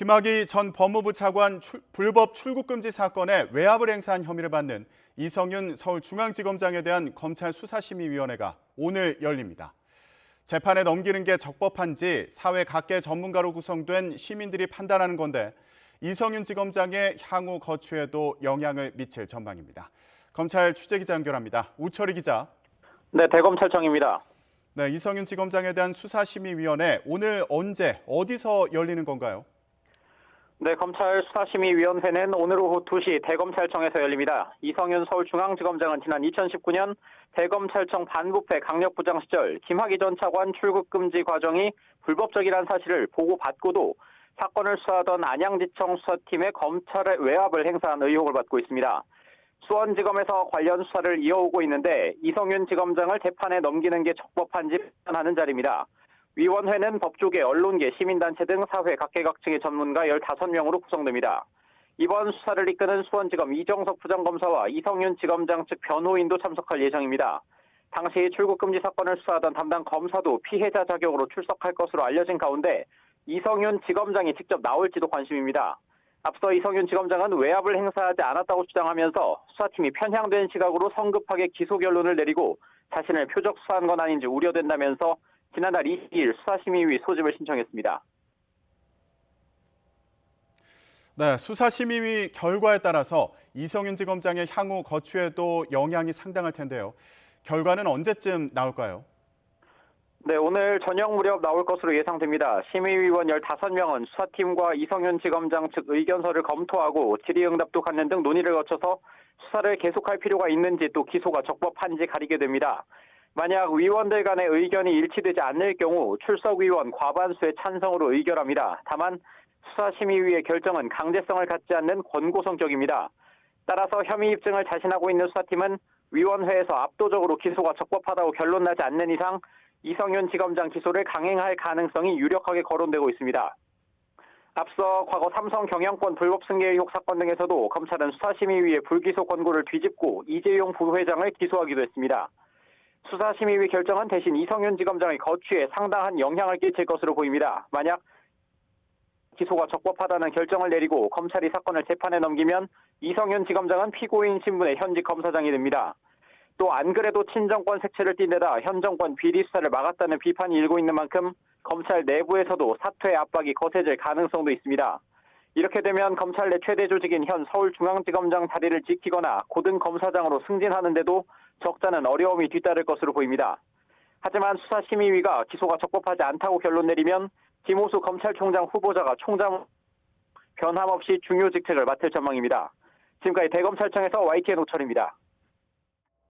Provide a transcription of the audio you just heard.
김학의 전 법무부 차관 불법 출국 금지 사건에 외압을 행사한 혐의를 받는 이성윤 서울중앙지검장에 대한 검찰 수사심의위원회가 오늘 열립니다. 재판에 넘기는 게 적법한지 사회 각계 전문가로 구성된 시민들이 판단하는 건데 이성윤 지검장의 향후 거취에도 영향을 미칠 전망입니다. 검찰 취재기자 연결합니다. 우철희 기자. 네, 대검찰청입니다. 네, 이성윤 지검장에 대한 수사심의위원회 오늘 언제 어디서 열리는 건가요? 네, 검찰 수사심의위원회는 오늘 오후 2시 대검찰청에서 열립니다. 이성윤 서울중앙지검장은 지난 2019년 대검찰청 반부패 강력부장 시절 김학의 전 차관 출국 금지 과정이 불법적이라는 사실을 보고받고도 사건을 수사하던 안양지청 수사팀의 검찰의 외압을 행사한 의혹을 받고 있습니다. 수원지검에서 관련 수사를 이어오고 있는데 이성윤 지검장을 재판에 넘기는 게 적법한지 판단하는 자리입니다. 위원회는 법조계, 언론계, 시민단체 등 사회 각계각층의 전문가 15명으로 구성됩니다. 이번 수사를 이끄는 수원지검 이정석 부장검사와 이성윤 지검장 측 변호인도 참석할 예정입니다. 당시 출국금지 사건을 수사하던 담당 검사도 피해자 자격으로 출석할 것으로 알려진 가운데 이성윤 지검장이 직접 나올지도 관심입니다. 앞서 이성윤 지검장은 외압을 행사하지 않았다고 주장하면서 수사팀이 편향된 시각으로 성급하게 기소 결론을 내리고 자신을 표적 수사한 건 아닌지 우려된다면서 지난달 22일 수사심의위 소집을 신청했습니다. 네, 수사심의위 결과에 따라서 이성윤 지검장의 향후 거취에도 영향이 상당할 텐데요. 결과는 언제쯤 나올까요? 네, 오늘 저녁 무렵 나올 것으로 예상됩니다. 심의위원 15명은 수사팀과 이성윤 지검장 측 의견서를 검토하고 질의응답도 갖는 등 논의를 거쳐서 수사를 계속할 필요가 있는지 또 기소가 적법한지 가리게 됩니다. 만약 위원들 간의 의견이 일치되지 않을 경우 출석위원 과반수의 찬성으로 의결합니다. 다만 수사심의위의 결정은 강제성을 갖지 않는 권고 성격입니다. 따라서 혐의 입증을 자신하고 있는 수사팀은 위원회에서 압도적으로 기소가 적법하다고 결론나지 않는 이상 이성윤 지검장 기소를 강행할 가능성이 유력하게 거론되고 있습니다. 앞서 과거 삼성 경영권 불법 승계 의혹 사건 등에서도 검찰은 수사심의위의 불기소 권고를 뒤집고 이재용 부회장을 기소하기도 했습니다. 수사심의위 결정은 대신 이성윤 지검장의 거취에 상당한 영향을 끼칠 것으로 보입니다. 만약 기소가 적법하다는 결정을 내리고 검찰이 사건을 재판에 넘기면 이성윤 지검장은 피고인 신분의 현직 검사장이 됩니다. 또 안 그래도 친정권 색채를 띈 데다 현 정권 비리 수사를 막았다는 비판이 일고 있는 만큼 검찰 내부에서도 사퇴의 압박이 거세질 가능성도 있습니다. 이렇게 되면 검찰 내 최대 조직인 현 서울중앙지검장 자리를 지키거나 고등검사장으로 승진하는 데도 적잖은 어려움이 뒤따를 것으로 보입니다. 하지만 수사심의위가 기소가 적법하지 않다고 결론 내리면 김호수 검찰총장 후보자가 총장 변함없이 중요 직책을 맡을 전망입니다. 지금까지 대검찰청에서 YTN 우철입니다.